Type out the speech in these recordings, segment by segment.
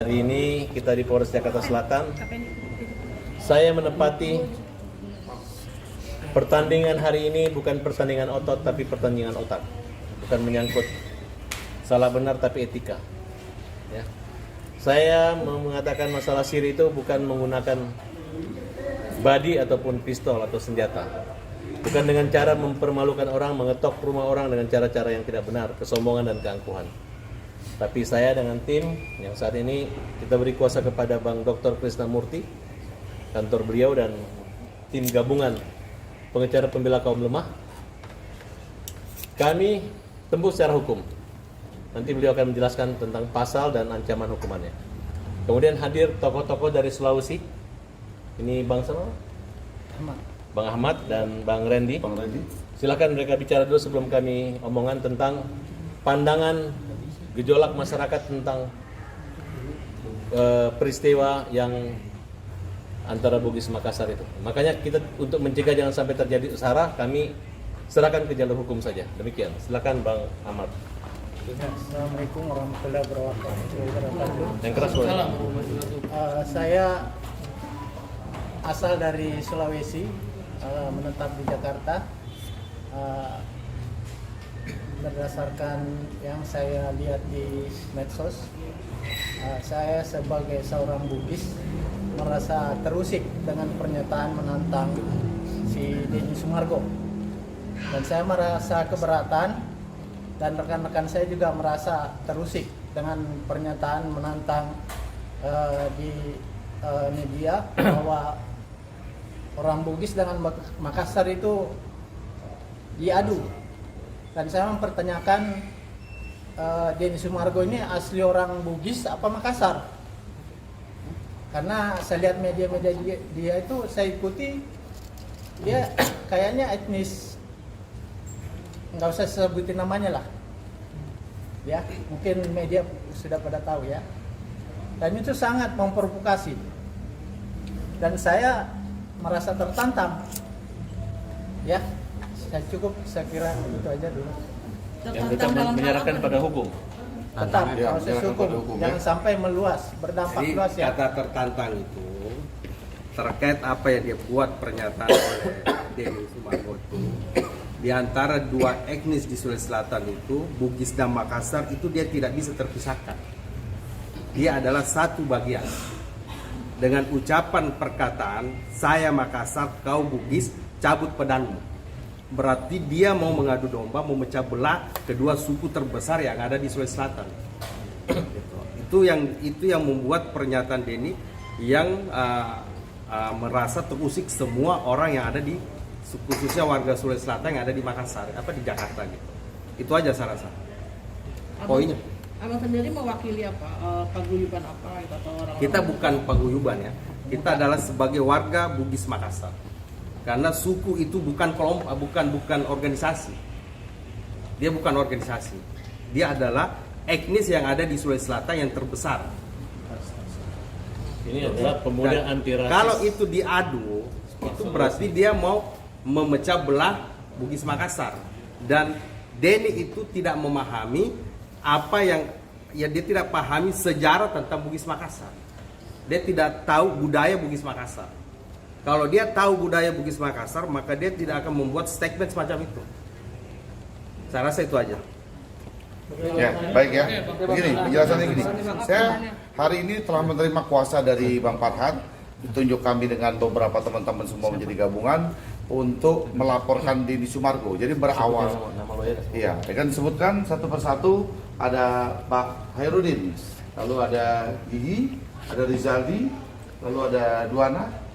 Hari ini kita di Polres Jakarta Selatan. Saya menepati pertandingan hari ini bukan pertandingan otot tapi pertandingan otak. Bukan menyangkut salah benar tapi etika. Ya. Saya mengatakan masalah siri itu bukan menggunakan badi ataupun pistol atau senjata. Bukan dengan cara mempermalukan orang, mengetok rumah orang dengan cara-cara yang tidak benar, kesombongan dan keangkuhan. Tapi saya dengan tim yang saat ini kita beri kuasa kepada Bang Dr. Krisnamurti, kantor beliau dan tim gabungan pengacara pembela kaum lemah. Kami tembus secara hukum. Nanti beliau akan menjelaskan tentang pasal dan ancaman hukumannya. Kemudian hadir tokoh-tokoh dari Sulawesi. Ini Bang siapa? Bang Ahmad dan Bang Randy. Silakan mereka bicara dulu sebelum kami omongan tentang pandangan gejolak masyarakat tentang peristiwa yang antara Bugis Makassar itu. Makanya kita untuk mencegah jangan sampai terjadi sara, kami serahkan ke jalur hukum saja. Demikian. Silakan Bang Ahmad. Assalamualaikum warahmatullahi wabarakatuh. Yang keras boleh. Saya asal dari Sulawesi, menetap di Jakarta. Berdasarkan yang saya lihat di medsos, saya sebagai seorang Bugis merasa terusik dengan pernyataan menantang si Denny Sumargo, dan saya merasa keberatan, dan rekan-rekan saya juga merasa terusik dengan pernyataan menantang di media bahwa orang Bugis dengan Makassar itu diadu. Dan saya mempertanyakan Denny Sumargo ini asli orang Bugis apa Makassar? Karena saya lihat media-media dia itu, saya ikuti, dia kayaknya etnis, nggak usah sebutin namanya lah, ya mungkin media sudah pada tahu ya. Dan itu sangat memprovokasi, dan saya merasa tertantang, ya. Saya kira itu aja dulu. Yang kita menyerahkan pada hukum. Tetap proses hukum, jangan sampai meluas, berdampak Jadi, luas ya. kata tertantang itu terkait apa yang dia buat pernyataan oleh Denny Sumargo itu, di antara dua etnis di Sulawesi Selatan itu, Bugis dan Makassar itu dia tidak bisa terpisahkan. Dia adalah satu bagian. Dengan ucapan perkataan, saya Makassar, kau Bugis, cabut pedangmu. Berarti dia mau mengadu domba, mau memecah belah kedua suku terbesar yang ada di Sulawesi Selatan. Itu yang membuat pernyataan Denny yang merasa terusik semua orang yang ada di, khususnya warga Sulawesi Selatan yang ada di Makassar, di Jakarta gitu. Itu aja saya rasa. Poinnya. Abang sendiri mewakili apa? Paguyuban apa gitu, atau orang? Kita bukan paguyuban ya. Kita adalah sebagai warga Bugis Makassar. Karena suku itu bukan kelompok, bukan organisasi. Dia bukan organisasi. Dia adalah etnis yang ada di Sulawesi Selatan yang terbesar. Ini adalah pemuda anti rasis. Kalau itu diadu, itu berarti dia mau memecah belah Bugis Makassar. Dan Denny itu tidak memahami apa yang, ya dia tidak pahami sejarah tentang Bugis Makassar. Dia tidak tahu budaya Bugis Makassar. Kalau dia tahu budaya Bugis Makassar, maka dia tidak akan membuat statement semacam itu. Saya rasa itu aja. Ya, baik ya. Begini, penjelasannya gini. Saya hari ini telah menerima kuasa dari Bang Farhad, ditunjuk kami dengan beberapa teman-teman semua menjadi gabungan untuk melaporkan Denny Sumargo. Jadi berawal, iya, kan disebutkan satu persatu, ada Pak Hairudin, lalu ada Gigi, ada Rizaldi, lalu ada Duana,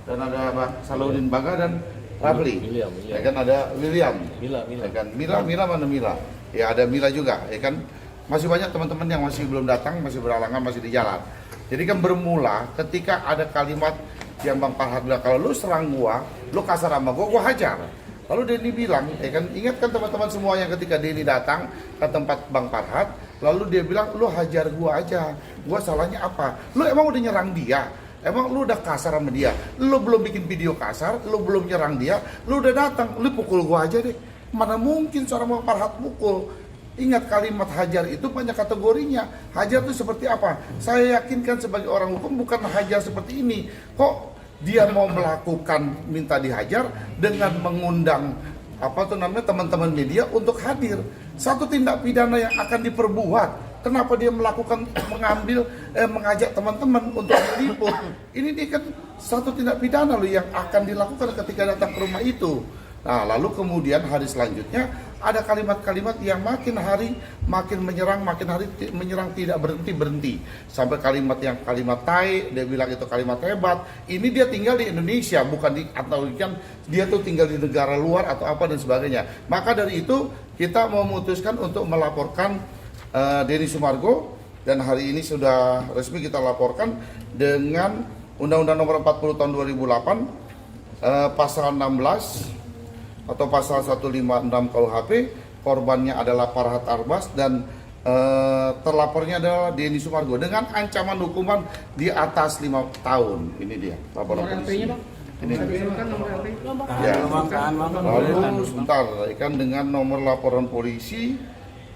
dan ada Pak Salahuddin Baga dan Rapli. Ya kan ada William. Mila. Ya kan Mila mana Mila? Ya ada Mila juga. Ya kan masih banyak teman-teman yang masih belum datang, masih berhalangan, masih di jalan. Jadi kan bermula ketika ada kalimat yang Bang Farhad bilang, kalau lu serang gua, lu kasar sama gua hajar. Lalu Denny bilang, ya kan, ingatkan teman-teman semua yang ketika Denny datang ke tempat Bang Farhad, lalu dia bilang, lu hajar gua aja, gua salahnya apa? Lu emang udah nyerang dia? Emang lu udah kasar sama dia? Lu belum bikin video kasar, lu belum nyerang dia, lu udah datang, lu pukul gua aja deh. Mana mungkin seorang Bang Farhad pukul? Ingat kalimat hajar itu banyak kategorinya. Hajar itu seperti apa? Saya yakinkan sebagai orang hukum bukan hajar seperti ini. Kok dia mau melakukan minta dihajar dengan mengundang teman-teman media untuk hadir. Satu tindak pidana yang akan diperbuat. Kenapa dia melakukan mengajak teman-teman untuk diliput? Ini dia kan satu tindak pidana loh yang akan dilakukan ketika datang ke rumah itu. Nah, lalu kemudian hari selanjutnya ada kalimat-kalimat yang makin hari makin menyerang tidak berhenti sampai kalimat tai, dia bilang itu kalimat hebat. Ini dia tinggal di Indonesia, bukan dia tuh tinggal di negara luar atau apa dan sebagainya. Maka dari itu kita memutuskan untuk melaporkan Denny Sumargo, dan hari ini sudah resmi kita laporkan dengan Undang-Undang Nomor 40 Tahun 2008 pasal 16 atau pasal 156 KUHP. Korbannya adalah Farhad Arbas dan terlapornya adalah Denny Sumargo dengan ancaman hukuman di atas 5 tahun. Ini dia laporan polisi. Ini ya. Lalu sebentar, ikan dengan nomor laporan polisi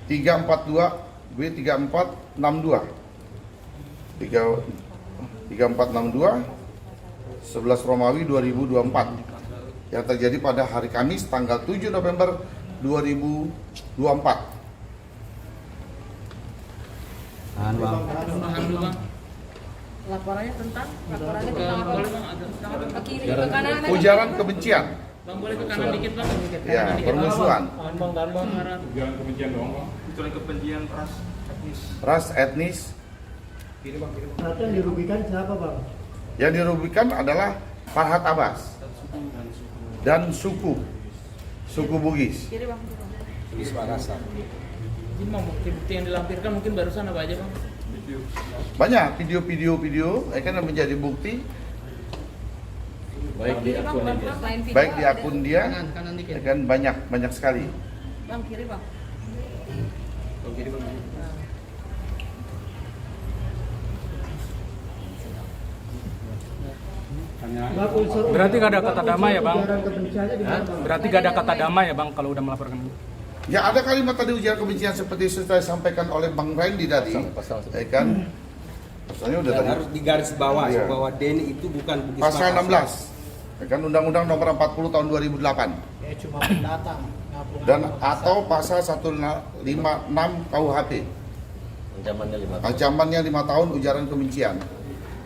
342 B3462 3462 11 Romawi 2024 yang terjadi pada hari Kamis tanggal 7 November 2024. Laporannya tentang apa? Ujaran kebencian. Bang, boleh ke kanan dikit bang? Ya, permusuhan. Ujaran kebencian dong, Bang. Ujaran kebencian Ras etnis. Berarti yang dirugikan siapa, Bang? Yang dirugikan adalah Farhad Abbas dan suku Bugis. Kiri bang. Bugis Makassar. Ini mau bukti yang dilampirkan mungkin barusan apa aja bang? Banyak video yang menjadi bukti Baik di akun dia. baik di akun dia, Kanan dikit. banyak sekali. Bang kiri bang. Bang, unsur Berarti gak ada kata damai ya, Bang? ujaran kebenciannya di mana, Bang? Berarti gak ada kata damai ya Bang kalau udah melaporkan ini? Ya, ada kalimat tadi ujaran kebencian seperti sudah disampaikan oleh Bang Randy tadi. Pasal. Ya kan? Pasalnya udah Dan tadi. harus digaris bawah Iya. bahwa Denny itu bukan Bugis Pasal Makassar. 16. Ya kan, Undang-Undang Nomor 40 Tahun 2008. Ya cuma pendatang. Dan atau pasal 156 KUHP. Ancamannya 5 tahun. Ancamannya 5 tahun ujaran kebencian.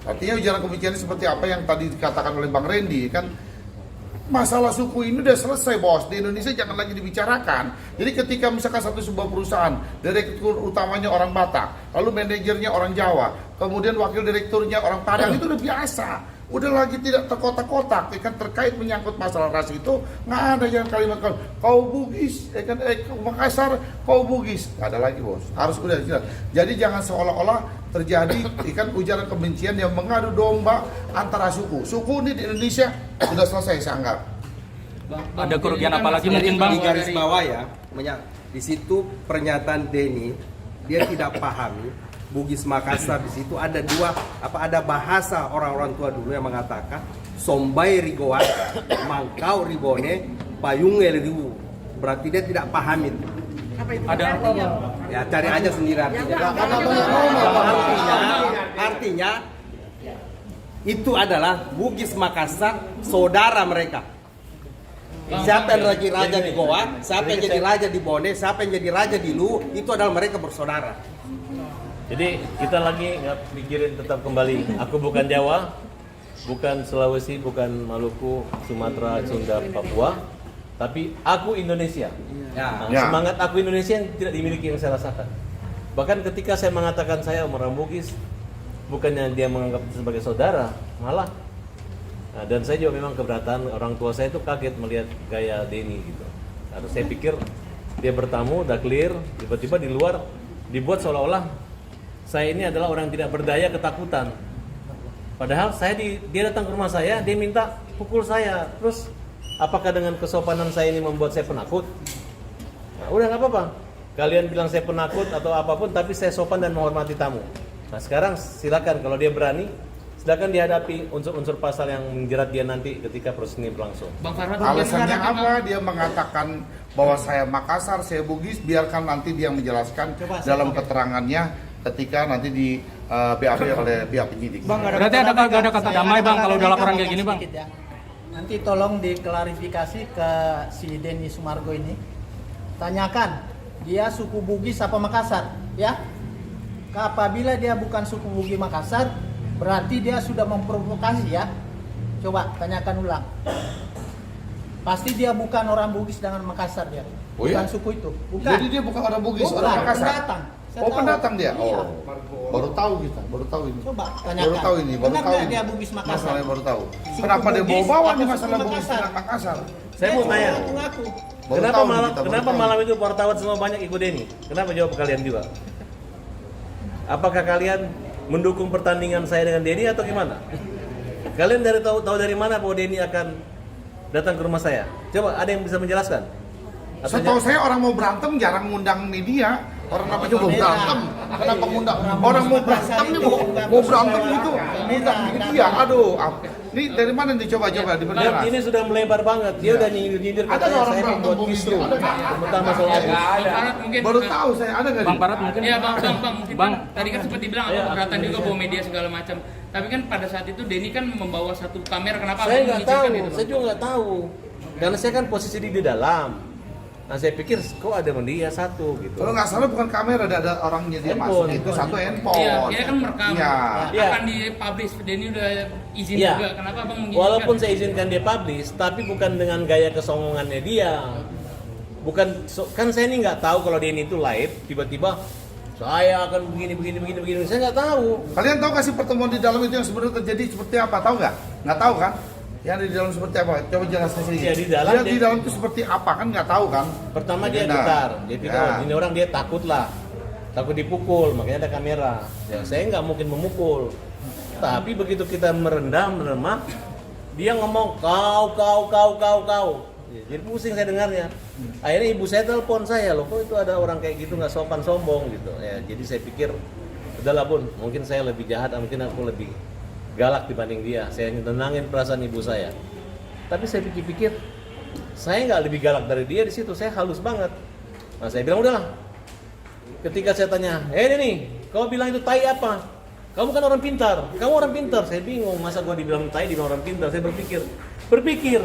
Artinya ujaran kebencian ini seperti apa yang tadi dikatakan oleh Bang Randy kan, masalah suku ini udah selesai bos, di Indonesia jangan lagi dibicarakan. Jadi ketika misalkan sebuah perusahaan, direktur utamanya orang Batak, lalu manajernya orang Jawa, kemudian wakil direkturnya orang Padang, itu udah biasa. Udah lagi tidak terkotak-kotak, kan terkait menyangkut masalah ras itu nggak ada yang kalimat kau Bugis, Makassar kau Bugis, nggak ada lagi bos. Harus udah jelas. Jadi jangan seolah-olah terjadi ujaran kebencian yang mengadu domba antara suku. Suku ini di Indonesia sudah selesai saya anggap. Ada kerugian apa lagi Jadi mungkin Bang? di garis bawah ya, di situ pernyataan Denny dia tidak pahami Bugis Makassar. Di situ ada ada bahasa orang-orang tua dulu yang mengatakan sombai rigoan, mangkau ribone, payunge ribu. Berarti dia tidak paham itu. Apa itu? Ada artinya? Ya cari aja sendiri artinya. Artinya itu adalah Bugis Makassar saudara mereka. Siapa yang jadi raja di Goa, siapa yang jadi raja di Bone, siapa yang jadi raja di Lu, itu adalah mereka bersaudara. Jadi kita lagi nggak pikirin tetap kembali. Aku bukan Jawa, bukan Sulawesi, bukan Maluku, Sumatera, Sunda, Papua, tapi aku Indonesia. Nah, Ya. semangat aku Indonesia yang tidak dimiliki yang saya rasakan. Bahkan ketika saya mengatakan saya orang Bugis, bukannya dia menganggap itu sebagai saudara, malah. Nah, dan saya juga memang keberatan, orang tua saya itu kaget melihat gaya Denny gitu. Nah, saya pikir dia bertamu, udah clear, tiba-tiba di luar dibuat seolah-olah saya ini adalah orang yang tidak berdaya, ketakutan. Padahal dia datang ke rumah saya, dia minta pukul saya. Terus apakah dengan kesopanan saya ini membuat saya penakut? Nah, udah nggak apa-apa. Kalian bilang saya penakut atau apapun, tapi saya sopan dan menghormati tamu. Nah sekarang silakan kalau dia berani, Sedangkan dihadapi unsur-unsur pasal yang menjerat dia nanti ketika proses ini berlangsung. Bang Farhad, Alasannya apa? Dia mengatakan bahwa saya Makassar, saya Bugis. Biarkan nanti dia menjelaskan Coba, dalam saya- keterangannya ketika nanti di BAP oleh pihak penyidik. Berarti ada kata damai, Bang, kalau udah laporan kayak gini, Bang? Sedikit, ya. Nanti tolong diklarifikasi ke si Denny Sumargo ini. Tanyakan, dia suku Bugis apa Makassar, ya? Apabila dia bukan suku Bugis Makassar, berarti dia sudah memprovokasi, ya. Coba tanyakan ulang. Pasti dia bukan orang Bugis dengan Makassar dia. Oh, iya? Bukan suku itu. Bukan. Jadi dia bukan orang Bugis, Bukan, orang Makassar. pendatang. Saya Oh, tahu. pendatang dia. Iya. Oh, baru tahu kita, baru tahu ini. Coba tanyakan. Baru tahu ini, baru Kenapa tahu ini. dia Bugis Makassar? Masalahnya baru tahu. Suku Kenapa dia Bugis bawa-bawa atau nih suku masalah Bugis Makassar? dengan Makassar? Saya mau tanya, Ngaku-ngaku. Baru kenapa tahu malam kita, baru kenapa tahu. malam itu wartawan semua banyak ikut Denny? Kenapa jawab kalian juga? Apakah kalian mendukung pertandingan saya dengan Denny atau gimana? Kalian tahu dari mana bahwa Denny akan datang ke rumah saya? Coba ada yang bisa menjelaskan? Atau Setahu saya orang mau berantem jarang ngundang media. Orang namanya mau berantem, kenapa ngundang? Orang mau berantem nih, mau berantem itu ngundang media. Aduh, ini dari mana nih coba-coba di Bang, bendera? ini sudah melebar banget. Dia udah nyindir-nyindir Ada katanya orang saya berantem membuat mau kisru media, ada nggak? tentang masalah Agus. Bang Farhad mungkin Baru tahu saya ada nggak? Bang nih? Farhad mungkin. Iya bang, mungkin Bang. tadi kan sempat dibilang apa keberatan juga bawa media segala macam. Tapi kan pada saat itu Denny kan membawa satu kamera, kenapa Saya abang nggak tahu, mengizinkan itu? saya juga nggak tahu. Karena saya kan posisi di dalam. Nah saya pikir kok ada media satu gitu. Kalau nggak salah bukan kamera, ada orangnya dia Handphone. masuk. Itu satu handphone. Iya, dia kan merekam. Iya. Iya. Akan dipublish, Denny udah izin Iya. juga. Kenapa abang mengizinkan? Walaupun saya izinkan dia publish, tapi bukan dengan gaya kesombongannya dia. Bukan kan saya ini nggak tahu kalau Denny itu live tiba-tiba saya akan begini. Saya nggak tahu. Kalian tahu nggak sih pertemuan di dalam itu yang sebenarnya terjadi seperti apa? Tahu nggak? Nggak tahu kan? Yang di dalam seperti apa? Coba jelaskan sedikit. Ya, di dalam Dia dia- di dalam itu seperti apa kan nggak tahu kan? Pertama dia Nah, getar, dia pikir ya. "Oh, ini orang dia takut lah, takut dipukul, makanya ada kamera. Ya saya nggak mungkin memukul. Tapi begitu kita meremah, dia ngomong kau. Ya, jadi pusing saya dengarnya. Akhirnya ibu saya telepon saya, loh kok itu ada orang kayak gitu nggak sopan sombong gitu. Ya jadi saya pikir udahlah Bun, mungkin saya lebih jahat, mungkin aku lebih galak dibanding dia. Saya tenangin perasaan ibu saya. Tapi saya pikir-pikir, saya nggak lebih galak dari dia di situ. Saya halus banget. Nah saya bilang udahlah. Ketika saya tanya, Denny, kau bilang itu tai apa? Kamu kan orang pintar. Kamu orang pintar. Saya bingung. Masa gua dibilang tai, dibilang orang pintar? Saya berpikir.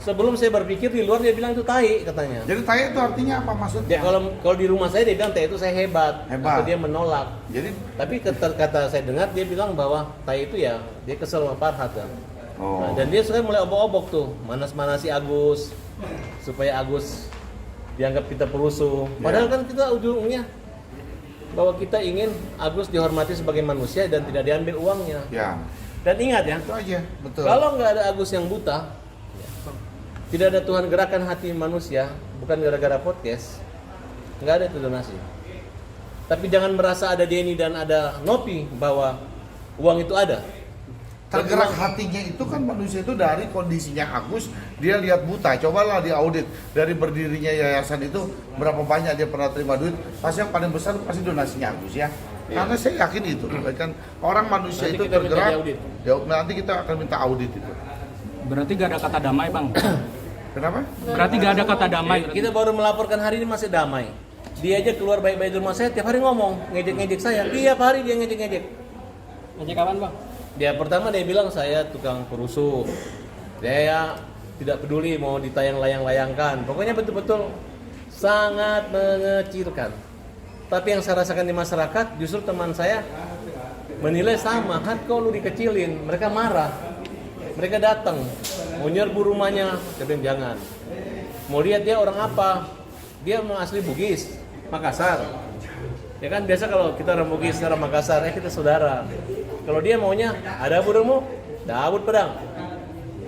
Sebelum saya berpikir di luar dia bilang itu tai katanya. Jadi tanya itu artinya apa maksudnya? Ya kalau di rumah saya dia bilang tai itu saya hebat. Hebat. Atau dia menolak. Jadi Tapi kata saya dengar dia bilang bahwa tai itu ya dia kesel sama Farhad kan. oh. Nah, dan dia sekarang mulai obok-obok tuh, manas-manasi Agus supaya Agus dianggap kita perusuh. Padahal kan kita ujungnya bahwa kita ingin Agus dihormati sebagai manusia dan tidak diambil uangnya. Ya, Dan ingat ya, itu aja, betul. kalau nggak ada Agus yang buta, tidak ada Tuhan gerakan hati manusia, bukan gara-gara podcast, nggak ada itu donasi. Tapi jangan merasa ada Denny dan ada Nopi bahwa uang itu ada. Tergerak hatinya itu kan manusia itu dari kondisinya Agus, dia lihat buta. Cobalah diaudit dari berdirinya yayasan itu berapa banyak dia pernah terima duit. Pasti yang paling besar pasti donasinya Agus ya. Karena saya yakin itu kan orang manusia Nanti itu kita minta tergerak. diaudit. Ya, nanti kita akan minta audit itu. Berarti gak ada kata damai, Bang. Kenapa? Berarti gak ada kata damai. Kita baru melaporkan hari ini masih damai. Dia aja keluar baik-baik di rumah saya, tiap hari ngomong, ngejek-ngejek saya. Tiap hari dia ngejek-ngejek. Ngejek kapan, Bang? Dia pertama dia bilang saya tukang perusuh. Saya tidak peduli mau ditayang layang-layangkan. Pokoknya betul-betul sangat mengecilkan. Tapi yang saya rasakan di masyarakat, justru teman saya menilai sama. Kan kok lu dikecilin, mereka marah. Mereka datang, mau nyerbu rumahnya, saya bilang jangan. Mau lihat dia orang apa? Dia memang asli Bugis, Makassar. Ya kan biasa kalau kita orang Bugis, orang Makassar, kita saudara. Kalau dia maunya ada burungmu, cabut pedang.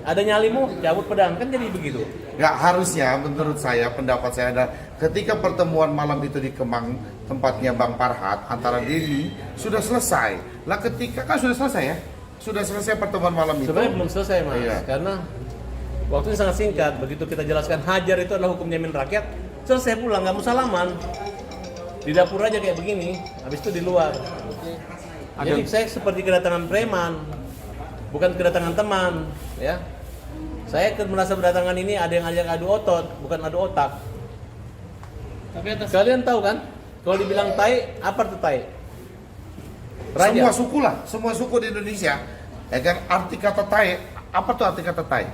Ada nyalimu, cabut pedang. Kan jadi begitu. Nggak harusnya menurut saya, pendapat saya adalah ketika pertemuan malam itu di Kemang, tempatnya Bang Farhad antara Denny sudah selesai. Lah ketika kan sudah selesai ya, sudah selesai pertemuan malam itu. Sebenarnya belum selesai Mas, Iya. karena waktunya sangat singkat. Begitu kita jelaskan hajar itu adalah hukum jamin rakyat, selesai pulang, nggak mau salaman. Di dapur aja kayak begini, habis itu di luar. Jadi saya seperti kedatangan preman, bukan kedatangan teman, ya. Saya merasa berdatangan ini ada yang ajak adu otot, bukan adu otak. Tapi atas Kalian tahu kan? Kalau dibilang tai, apa tuh tai? Raja. Semua suku lah, semua suku di Indonesia. Ya kan arti kata tai, apa tuh arti kata tai?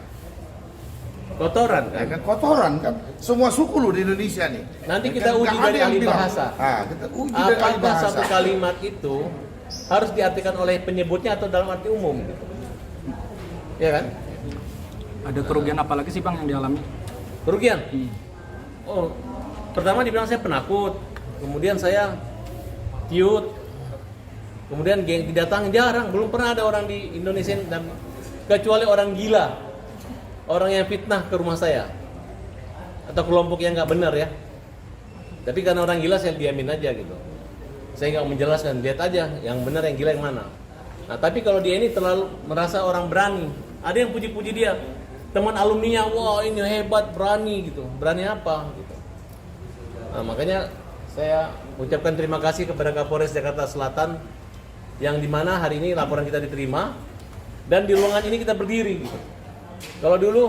Kotoran Ya kan? kan kotoran kan. Semua suku lu di Indonesia nih. Nanti Ya kita kan? uji Nggak ada dari yang ahli bilang. bahasa. Ah, kita uji dari ahli Apakah bahasa. satu kalimat itu harus diartikan oleh penyebutnya atau dalam arti umum? Gitu. Ya kan? Ada kerugian apa lagi sih bang yang dialami? Kerugian? Oh, pertama dibilang saya penakut, kemudian saya ciut, kemudian geng didatangi jarang, belum pernah ada orang di Indonesia dan kecuali orang gila, orang yang fitnah ke rumah saya atau kelompok yang nggak benar ya. Tapi karena orang gila saya diamin aja gitu. Saya nggak menjelaskan, lihat aja yang benar yang gila yang mana. Nah tapi kalau dia ini terlalu merasa orang berani, ada yang puji-puji dia, teman alumninya, wah ini hebat, berani gitu. Berani apa gitu. Nah makanya saya ucapkan terima kasih kepada Kapolres Jakarta Selatan yang dimana hari ini laporan kita diterima dan di ruangan ini kita berdiri gitu. Kalau dulu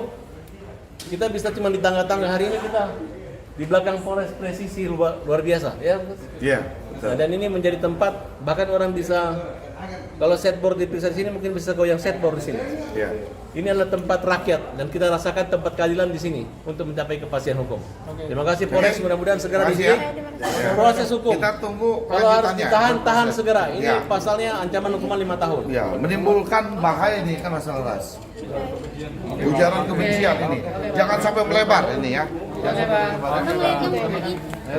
kita bisa cuma di tangga-tangga, hari ini kita di belakang Polres presisi luar biasa ya. Iya, Nah, dan ini menjadi tempat bahkan orang bisa kalau setboard diperiksa di sini mungkin bisa goyang setboard di sini. Iya. Ini adalah tempat rakyat dan kita rasakan tempat keadilan di sini untuk mencapai kepastian hukum. Terima kasih Polres, mudah-mudahan segera Terima kasih disidik. ya. Proses hukum. Kita tunggu Kalau harus kelanjutannya. ditahan, tahan segera. Ini Ya. pasalnya ancaman hukuman 5 tahun. Ya, menimbulkan bahaya ini kan masalah ras. Ujaran kebencian ini. Jangan sampai melebar ini ya. Jangan sampai melebar.